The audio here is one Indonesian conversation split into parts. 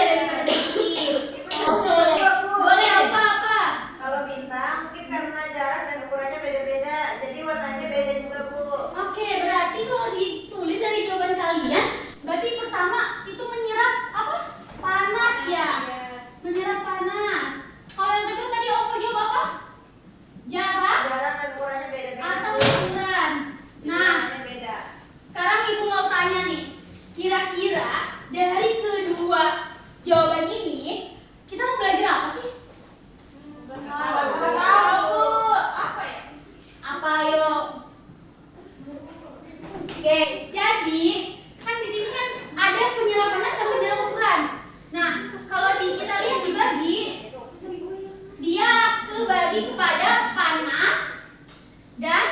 ya daripada berhenti. Oke, boleh apa-apa. Kalau bintang mungkin karena jarak dan ukurannya beda-beda, jadi warnanya beda juga Bu. Oke, berarti kalau ditulis dari jawaban kalian, berarti pertama itu menyerap apa? Panas ya. Menyerap panas. Kalau yang kedua tadi Ovo jawab apa? Jarak Jarak dan ukurannya beda-beda. atau ukuran. Nah, Ukurannya beda. sekarang Ibu mau tanya nih, kira-kira dari kedua jawaban ini kita mau belajar apa sih? Nggak tahu. Apa ya? Apa yo? Oke, jadi kan di sini kan ada penyerap panas sama jarak ukuran. Nah, kalau kita lihat dibagi, dia kebagi kepada panas dan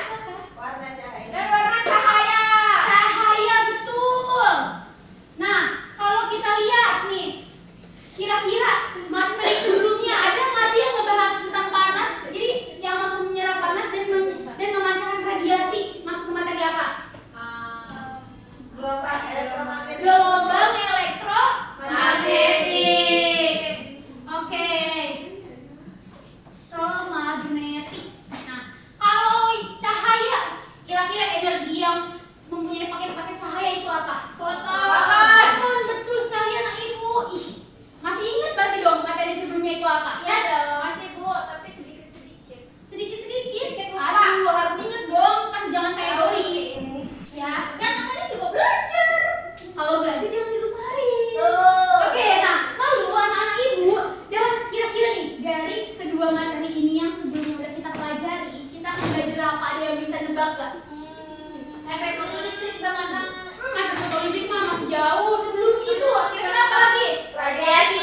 Warna cahaya. warna cahaya. Cahaya betul. Nah, kalau kita lihat nih, kira-kira materi sebelumnya ada nggak sih yang ngebahas tentang panas? Jadi yang mampu menyerap panas dan memancarkan radiasi masuk ke materi apa? Gelombang elektromagnetik. Gelombang elektromagnetik. Oke. Elektromagnetik. Nah, kalau cahaya, kira-kira energi yang mempunyai paket-paket cahaya itu apa? Foton. Betul sekali anak ibu. Ih, masih ingat berarti dong materi sebelumnya itu apa? Ya dong, masih Bu, tapi sedikit-sedikit. Sedikit-sedikit. Aduh, harus ingat dong. Kan jangan kayak Dori. Ya. Kan namanya juga belajar. Kalau belajar jangan dilupain. Tuh. Oke, nah lalu anak-anak ibu, dan kira-kira nih dari kedua materi ini yang sebelumnya udah kita pelajari, kita akan belajar apa? Ada yang bisa nebak gak? Efek fotolistrik bagaimana? Efek fotolistrik mah masih jauh sebelum itu. Kira-kira apa lagi? Radiasi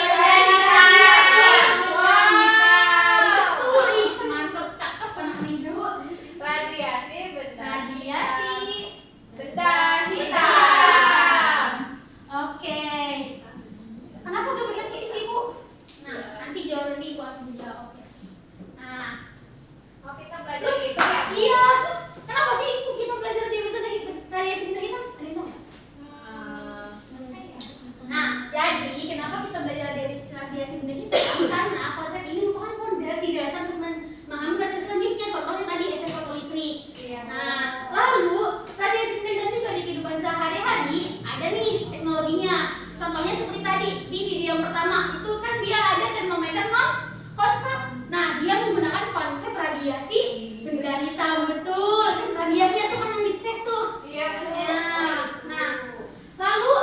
Betul, ih mantap, cakep anak ibu. Radiasi Benda hitam. Oke. Kenapa gak banyak ini sih Bu? Nah, nanti Jordi waktu jawab ya. Nah, Oh, kita belajar gitu ya? iya, terus kenapa sih kita belajar radiasi benda hitam? Ada yang tahu? Nah, jadi kenapa kita belajar radiasi benda hitam? Karena konsep ini merupakan fondasi dasar untuk memahami materi selanjutnya. Contohnya tadi efek fotolistrik. Iya. Nah, lalu radiasi benda hitam juga di kehidupan sehari-hari ada nih teknologinya. Contohnya seperti tadi di video yang pertama itu kan dia ada termometer non kontak. Nah, dia menggunakan konsep radiasi benda hitam. Betul, kan radiasi itu kan yang dites tuh. Iya Bu. Ya. Nah, lalu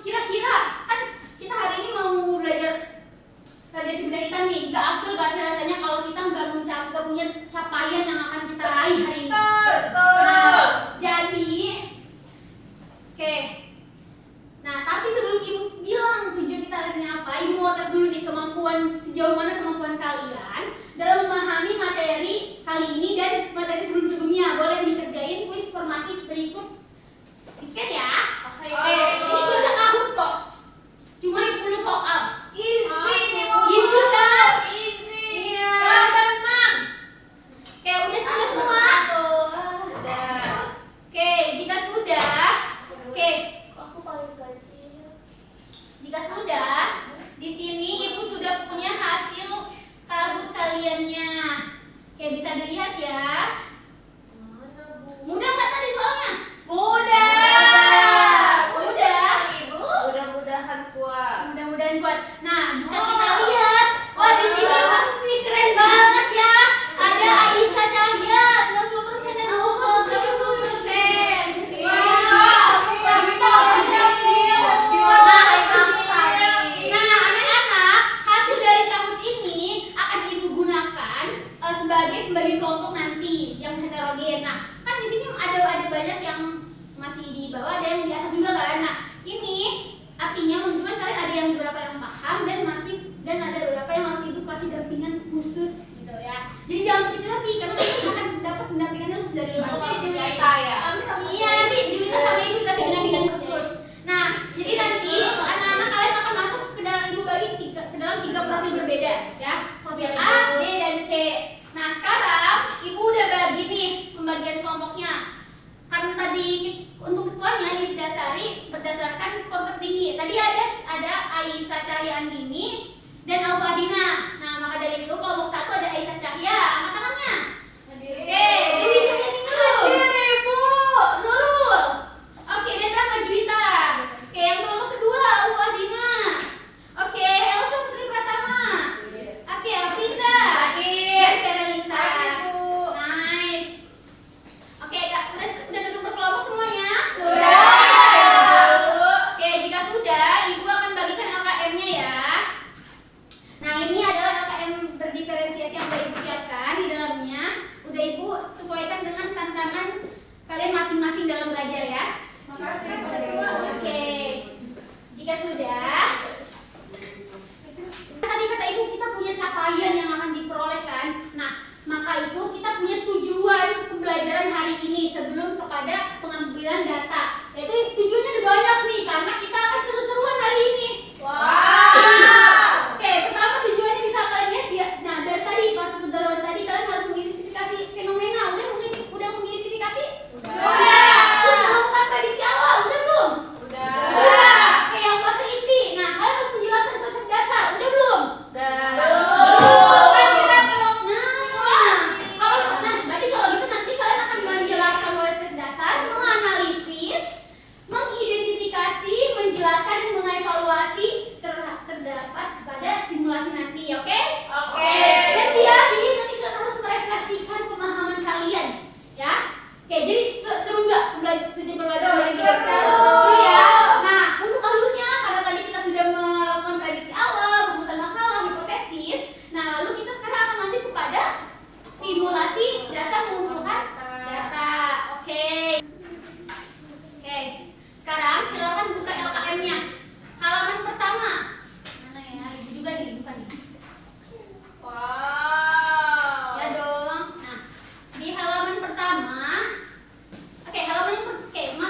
kira-kira kan kita hari ini mau belajar radiasi benda hitam nih. Gak afdol gak sih rasanya kalau kita nggak punya capaian yang akan kita raih hari ini. Betul. Nah, jadi, oke. Nah, tapi sebelum ibu bilang tujuan kita hari ini apa, ibu mau tes dulu nih sejauh mana kemampuan kalian dalam memahami materi kali ini dan materi sebelum-sebelumnya. Boleh dikerjain kuis formatif berikut. Isket ya? Oke. Ini bisa kahut kok. Cuma 10 soal. Easy. Gitu kan? Easy. Iya. Tenang. Oke, udah semua? Udah. Oke, jika sudah, oke, Aku paling kecil. jika sudah, di sini ibu sudah punya hasil karut kaliannya. Oke, bisa dilihat ya. Mana Bu? Mudah nggak tadi soalnya? Mudah. Mudah. Ibu. Mudah-mudahan kuat. Mudah-mudahan kuat. Nah, jika kita lihat, wah di sini pasti keren banget ya. Ada Aisyah Cahya 90% dan Ovo 70%. Nah, anak-anak, hasil dari tahun ini akan ibu gunakan sebagai pembagi kelompok nanti yang heterogen. Nah, kan di sini ada banyak yang masih di bawah, ada yang di atas juga kan. Nah, ini artinya menunjukkan kalian ada yang beberapa yang paham dan ada beberapa yang harus ibu kasih dampingan khusus gitu ya. Jadi jangan berkecil hati karena nanti akan dapat pendampingan khusus dari Berarti orang tua. Juwita ya? Iya sih, Juwita sama ibu dikasih pendampingan khusus. Nah, jadi nanti anak-anak kalian akan masuk ke dalam ibu bagi ke dalam 3 profil berbeda ya. Profil A, B, dan C. Nah, sekarang ibu udah bagi nih pembagian kelompoknya. Karena tadi untuk ketuanya didasari berdasarkan skor tertinggi. Tadi ada kalian masing-masing dalam belajar ya. Makasih. Oke. Jika sudah, tadi kata Ibu kita punya capaian yang akan diperoleh kan. Nah, maka itu kita punya tujuan pembelajaran hari ini sebelum kepada pengambilan data. Yaitu tujuannya ada banyak nih karena kita akan seru-seruan hari ini. Oke, pertama tujuannya bisa kalian lihat ya. Nah, dari tadi pas pendahuluan tadi kalian harus mengidentifikasi fenomena. Udah mengidentifikasi? Udah. Terus melakukan prediksi awal, udah belum? Udah. Oke, yang fase inti. Nah, kalian harus menjelaskan konsep dasar, udah belum? Berarti kalau gitu nanti kalian akan menjelaskan konsep dasar, menganalisis, mengidentifikasi, menjelaskan dan mengevaluasi terdapat pada simulasi nanti, oke? Oke. Dan di akhir nanti kalian harus merefleksikan pemahaman kalian, ya? Oke, jadi seru nggak tujuan pembelajaran hari ini? Seru ya. Nah, untuk alurnya karena tadi kita sudah melakukan prediksi awal, rumusan masalah, hipotesis. Nah, lalu kita sekarang akan lanjut kepada simulasi data mengumpulkan data. Oke. Sekarang silakan buka LKM-nya. Halaman pertama. Mana ya? Ibu juga nih, buka nih. Ya dong. Nah, di halaman pertama.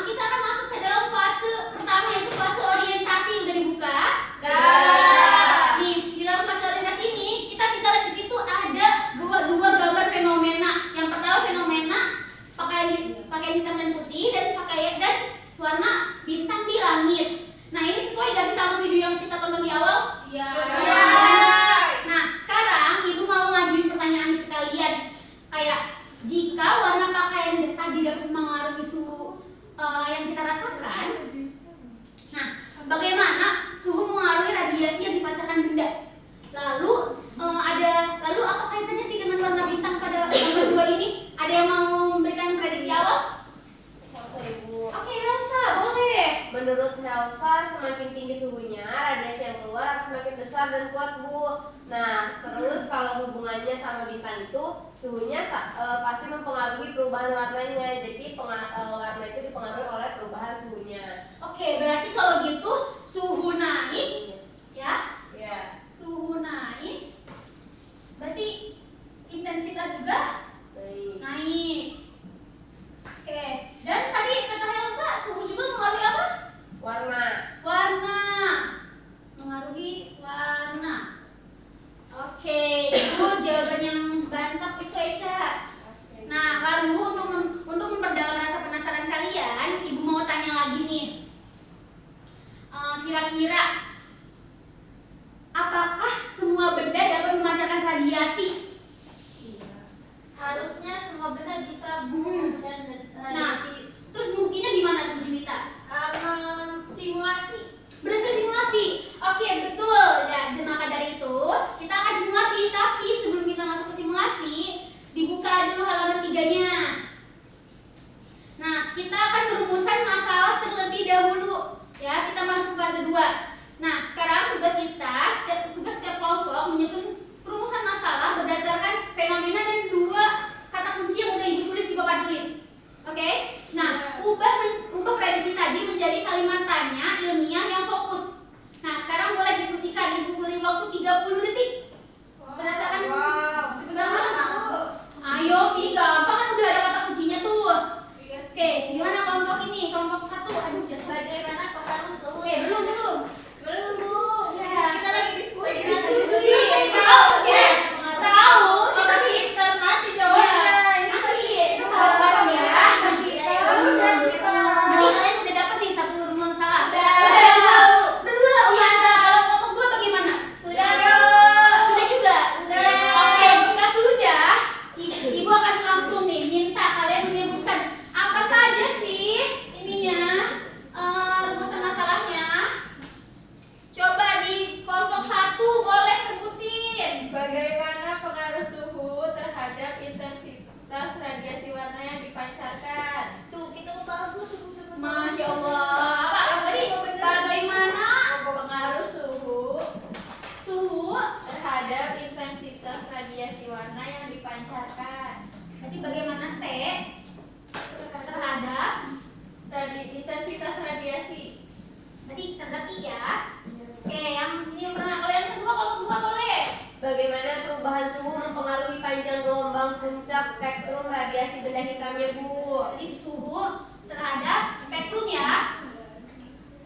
Kita akan masuk ke dalam fase pertama yaitu fase orientasi. Udah dibuka? Nih, di dalam fase orientasi ini kita bisa lihat di situ ada dua gambar fenomena. Yang pertama fenomena pakai hitam dan putih dan warna bintang di langit. Nah, ini sesuai gak sih sama video yang kita tonton di awal? Iya. Nah, sekarang Ibu mau ngajuin pertanyaan ke kalian. Kayak jika warna pakaian tadi dapat mengaruhi suhu yang kita rasakan. Nah, bagaimana suhu mengaruhi radiasi yang dipancarkan benda? Lalu apa kaitannya sih dengan warna bintang pada gambar 2 ini? Ada yang mau memberikan prediksi awal? Oke, Elsa, boleh. Menurut Elsa, semakin tinggi suhunya, radiasi yang keluar akan semakin besar dan kuat, Bu. Nah, terus kalau hubungannya sama bintang itu, suhunya pasti mempengaruhi perubahan warnanya. Jadi warna itu dipengaruhi oleh perubahan suhunya. Oke, berarti kalau gitu suhu naik, ya? Ya. Suhu naik, berarti intensitas juga naik. Oke, dan tadi kata Elsa, suhu juga mengaruhi apa? Warna. Mengaruhi warna. Oke, itu jawaban yang mantap itu Eca. Nah, lalu untuk memperdalam rasa penasaran kalian, Ibu mau tanya lagi nih. Kira-kira apakah semua benda dapat memancarkan radiasi? Harusnya semua benda bisa dan Nah, terus buktinya gimana tuh Juwita? simulasi. Berhasil simulasi. Oke, betul. Dan maka dari itu kita akan simulasi. Tapi sebelum kita masuk ke simulasi, dibuka dulu halaman 3-nya. Nah, kita akan merumuskan masalah terlebih dahulu. Ya, kita masuk ke fase 2. Nah, sekarang tugas setiap kelompok menyusun perumusan masalah berdasarkan fenomena dan 2 kata kunci yang udah Ibu tulis di papan tulis. Oke? Nah, ubah prediksi tadi benda hitamnya, Bu. Jadi suhu terhadap spektrum ya.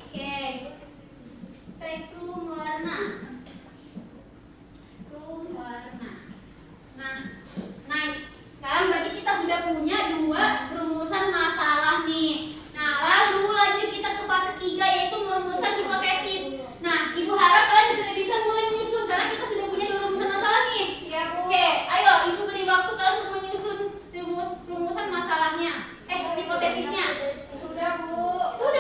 Oke. Spektrum warna. Spektrum warna. Nah, nice. Sekarang berarti kita sudah punya dua rumusan masalah nih. Nah, lalu lanjut kita ke fase 3 yaitu merumuskan hipotesis. Nah, Ibu harap kalian sudah bisa mulai menyusun karena kita sudah punya dua rumusan masalah nih. Iya, Bu. Oke, ayo Ibu beri waktu kalian untuk menyusun rumusan masalahnya. Hipotesisnya. Sudah, Bu. Sudah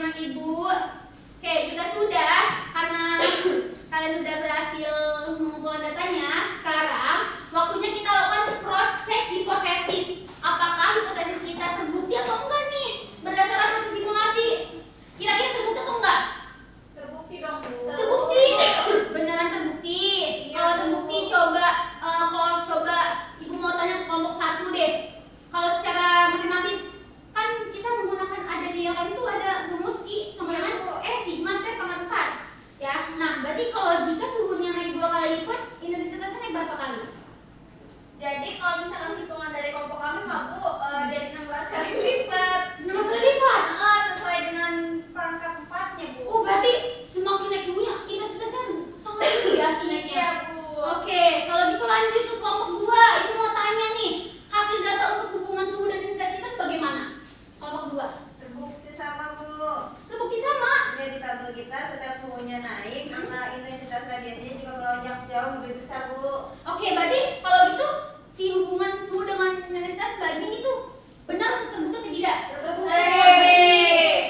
anak ibu. Oke, jika sudah, karena kalian sudah berhasil mengumpulkan datanya, sekarang waktunya kita lakukan cross check hipotesis. Apakah hipotesis kita terbukti atau enggak nih berdasarkan hasil simulasi? Kira-kira terbukti atau enggak? Terbukti dong, Bu. Terbukti, beneran terbukti. Kalau terbukti coba, kalau coba ibu mau tanya ke kelompok 1 deh. Kalau secara matematis kan kita menggunakan ada di yang lain tuh ada rumus I sama dengan sigma T pangkat 4 ya. Nah berarti kalau jika suhunya naik 2 kali lipat, intensitasnya naik berapa kali? Jadi kalau misalkan hitungan dari kelompok kami mah Bu, jadi 16 kali lipat. 16 kali lipat? Sesuai dengan pangkat 4-nya Bu. Oh berarti semakin naik suhunya intensitasnya sangat tinggi ya naiknya. Iya Bu. Oke, kalau gitu lanjut ke kelompok 2. Itu mau tanya nih, hasil data untuk hubungan suhu dan intensitas bagaimana? Kelompok 2. Terbukti sama, Bu. Terbukti sama. Ini di tabel kita setiap suhunya naik, angka intensitas radiasinya juga melonjak jauh lebih besar, Bu. Oke, berarti kalau gitu si hubungan suhu dengan intensitas banding itu benar atau terbukti atau tidak?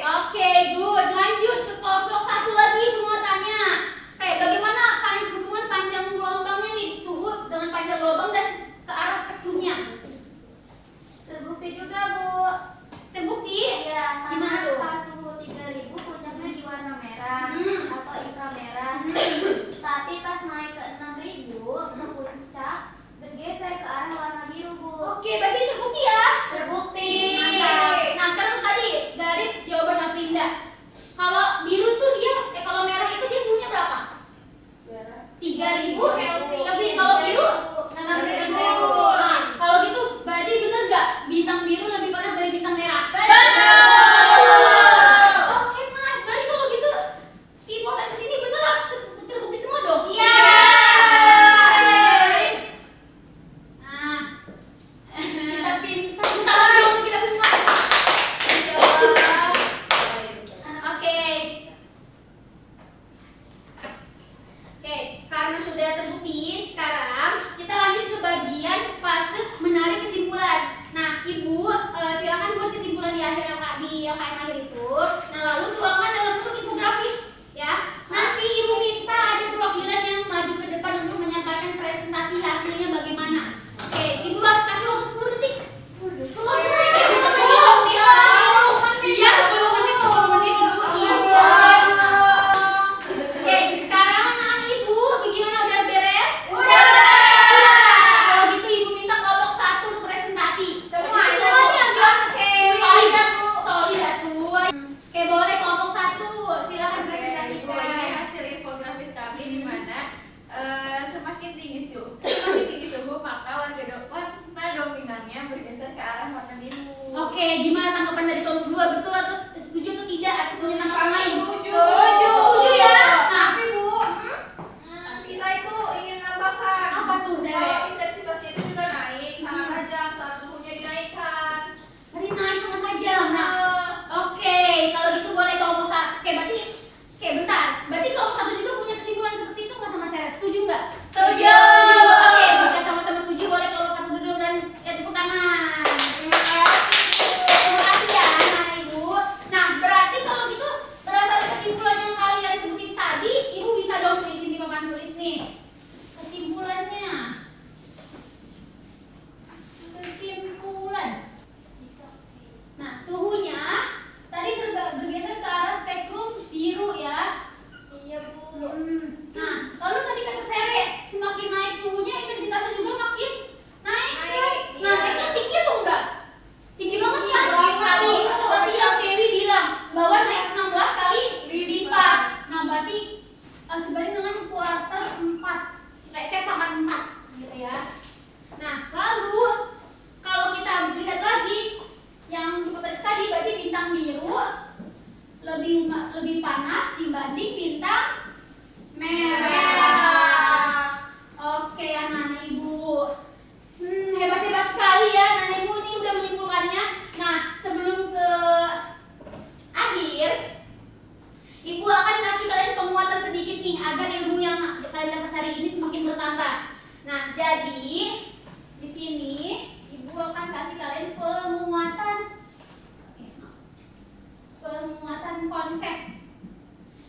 Oke, good. Lanjut ke kelompok 1 lagi, mau tanya. Bagaimana hubungan panjang gelombangnya nih suhu dengan panjang gelombang dan ke arah spektrumnya? Terbukti juga Bu. Terbukti? Iya, Gimana karena tuh? pas suhu 3000 puncaknya di warna merah atau inframerah. Tapi pas naik ke 6000 ke puncak bergeser ke arah warna biru Bu. Oke, berarti terbukti ya? Terbukti. Mantap. Nah, sekarang tadi dari jawaban Afrinda. Kalau biru tuh dia, kalau merah itu dia suhunya berapa? 3000 lebih. Kalau biru 6000. Nah, kalau gitu berarti bener gak bintang biru lebih panas dari bintang merah? Oke, Mas. Berarti kalau gitu si hipotesis ini bener terbukti semua dong? Iya. Yes. Nah, kita pintar. Tangan dong kita semua. Oke. Oke, karena sudah terbukti, sekarang kita lanjut ke bagian fase menarik kesimpulan. Nah, Ibu silakan buat kesimpulan di akhir LKM akhir itu. Nah, lalu tuangkan dalam bentuk infografis, ya. Nanti Ibu minta ada perwakilan yang maju ke depan untuk menyampaikan presentasi hasilnya bagaimana. Oke, Ibu kasih waktu 10 detik. Kalau kita bisa ngomong, iya 10 menit, 10 menit Ibu. Iya. Oke, sekarang anak-anak Ibu, bagaimana udah beres? Udah. Kalau gitu Ibu minta kelompok 1 untuk presentasi. Semuanya biar solid atuh. Oke, boleh kelompok 1. Silakan presentasikan. Ini hasil infografis kami di mana semakin tinggi suhu maka warna dominannya bergeser ke arah warna biru. Oke, gimana tanggapan dari kelompok 2? Betul atau setuju atau tidak? Atau punya tanggapan lain? Setuju ya? Nah, Tapi, Bu, kita itu ingin nambahkan. apa tuh, Kalau Zere? intensitasnya itu juga naik, sangat tajam saat suhunya dinaikkan. Tadi naik sangat tajam. Nah, oke, kalau gitu boleh kelompok 1. Oke, berarti bentar. Berarti kelompok 1 juga punya kesimpulan seperti itu nggak sama saya? Setuju nggak? Setuju. Oke, jika sama-sama setuju boleh kelompok 1 duduk dan tepuk tangan. Terima kasih ya, anak Ibu. Nah, berarti kalau gitu berdasarkan kesimpulan yang kalian sebutin tadi, Ibu bisa dong tulisin di papan tulis nih. Kesimpulannya. Kesimpulan. Nah, suhunya tadi bergeser ke arah spektrum biru ya. Iya Bu. Nah, lalu tadi kata Sere, semakin naik suhunya intensitasnya juga makin naik kan? Nah, naiknya tinggi atau enggak? Tinggi banget kan? Tadi seperti yang Dewi bilang bahwa naik 16 kali lipat. Nah, berarti sebanding dengan kuarter 4. Pangkat 4 gitu ya. Nah, lalu kalau kita lihat lagi yang hipotesis tadi berarti bintang biru lebih panas dibanding bintang merah. Oke, anak-anak Ibu. Hebat-hebat sekali ya anak Ibu, ini udah menyimpulkannya. Nah, sebelum ke akhir, Ibu akan kasih kalian penguatan sedikit nih agar ilmu yang kalian dapat hari ini semakin bertambah. Nah, jadi di sini Ibu akan kasih kalian penguatan penguatan konsep.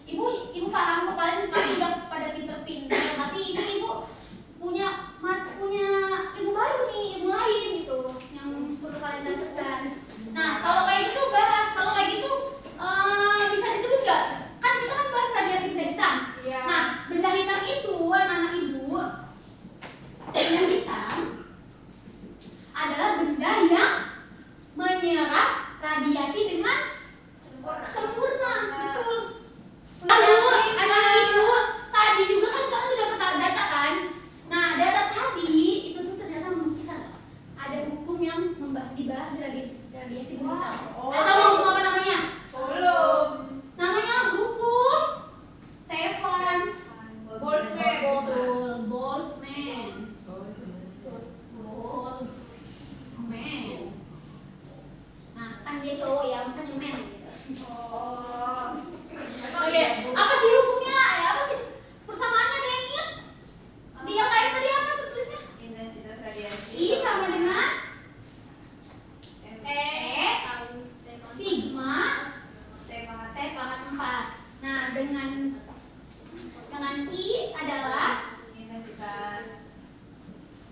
Ibu paham kok, kalian pasti udah pada pinter-pinter, tapi ini ibu punya ilmu baru nih, ilmu lain gitu yang perlu kalian dapatkan. Nah kalau kayak gitu bisa disebut gak? Kan kita kan bahas radiasi benda hitam. Iya. Nah benda hitam itu anak-anak ibu, benda hitam adalah benda yang menyerap radiasi dengan sempurna. Betul. Lalu anak-anak ibu tadi juga kan kalian udah dapat data kan? Nah data tadi itu tuh ternyata membuktikan ada hukum yang dibahas di radiasi benda hitam. Atau hukum apa namanya? Belum. Namanya hukum Stefan Boltzmann. Boltzmann. Nah kan dia cowok ya, makanya men gitu. Oh. Oke, apa sih hukumnya? Apa sih persamaannya, ada yang ingat? Di yang lain tadi apa tertulisnya? Intensitas radiasi. I sama dengan M. sigma T pangkat T pangkat 4. Nah, dengan I adalah intensitas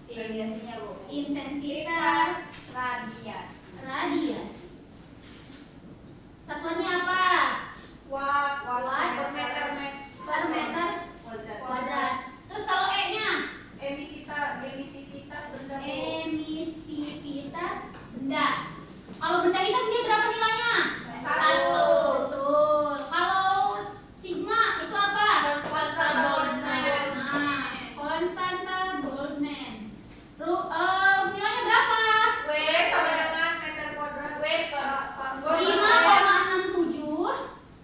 radiasinya, Bu. intensitas radiasi. Satuannya apa? Watt Watt per meter per meter kuadrat. Terus kalau E-nya? emisivitas benda, Bu. Emisivitas benda. Kalau benda hitam dia berapa nilainya? 1. 1. Betul. Kalau sigma itu apa? Konstanta Boltzmann. Nah, konstanta Boltzmann. Nilainya berapa? W sama dengan meter kuadrat. W per 5,67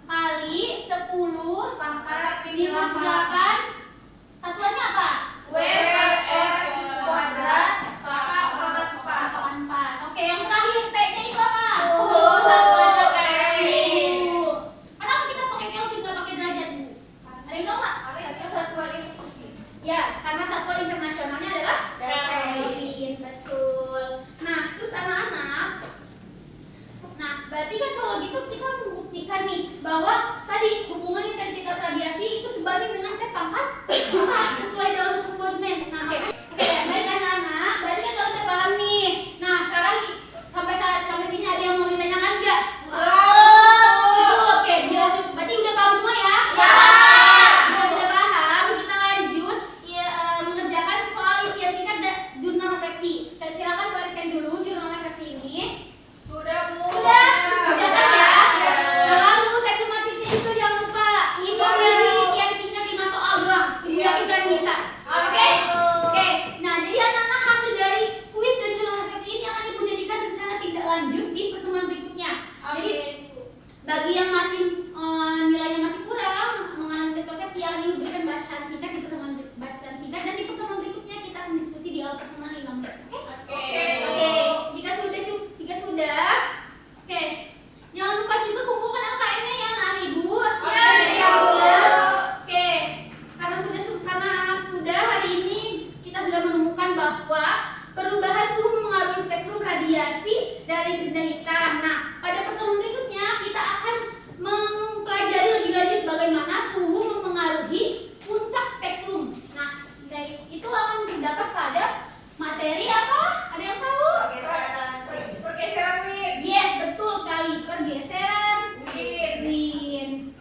kali 10 pangkat minus 8. Satuannya apa? W per R kuadrat pangkat 4. Pangkat 4. Oke, yang terakhir T-nya itu apa? Suhu. Satuannya Kelvin. suhu. Kenapa kita pakai Kelvin nggak pakai derajat, Bu? Ada yang tahu nggak? Ya, karena satuan internasionalnya adalah Kelvin. Betul. Nah, terus anak-anak, nah berarti kan kalau gitu kita membuktikan nih bahwa tadi hubungan intensitas radiasi itu sebanding dengan T pangkat 4 sesuai dalam hukum Boltzmann. Nah, oke, baik anak-anak, berarti kan kalau kita paham nih. Nah, sekarang sampai sini ada yang mau ditanyakan nggak? Oke, jelas. Berarti udah paham semua ya? Sudah paham, kita lanjut mengerjakan soal isian singkat dan jurnal refleksi. Silakan tuliskan dulu jurnal refleksi ini. Sudah, Bu. Sudah, kerjakan ya. Lalu tes sumatifnya itu jangan lupa. Ini isian singkat 5 soal doang. Ibu yakin kalian bisa. Oke. Oke. Nah, jadi anak-anak hasil dari kuis dan jurnal refleksi ini akan ibu jadikan rencana tindak lanjut di pertemuan berikutnya. Jadi bagi yang masih nilainya masih kurang mengalami miskonsepsi, akan ibu berikan bacaan singkat di pertemuan dan di pertemuan berikutnya kita akan diskusi di awal pertemuan 5 menit. Oke? Oke. Jika sudah, oke. Jangan lupa juga kumpulkan LKM-nya ya anak ibu. Oke. Karena sudah hari ini kita sudah menemukan bahwa perubahan suhu mempengaruhi spektrum radiasi dari benda hitam. Nah, pada pertemuan berikutnya kita akan mempelajari lebih lanjut bagaimana suhu mempengaruhi puncak spektrum. Nah, itu akan terdapat pada materi apa? Ada yang tahu? Pergeseran wind. Yes, betul sekali. Pergeseran wind.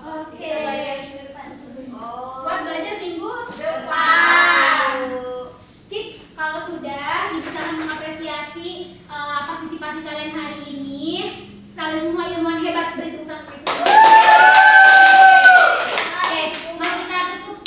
Oke. Buat belajar minggu Depan. Sip, kalau sudah ibu sangat mengapresiasi partisipasi kalian hari ini. Kalian semua ilmuwan hebat, beri tepuk tangan. Oke, mari kita tutup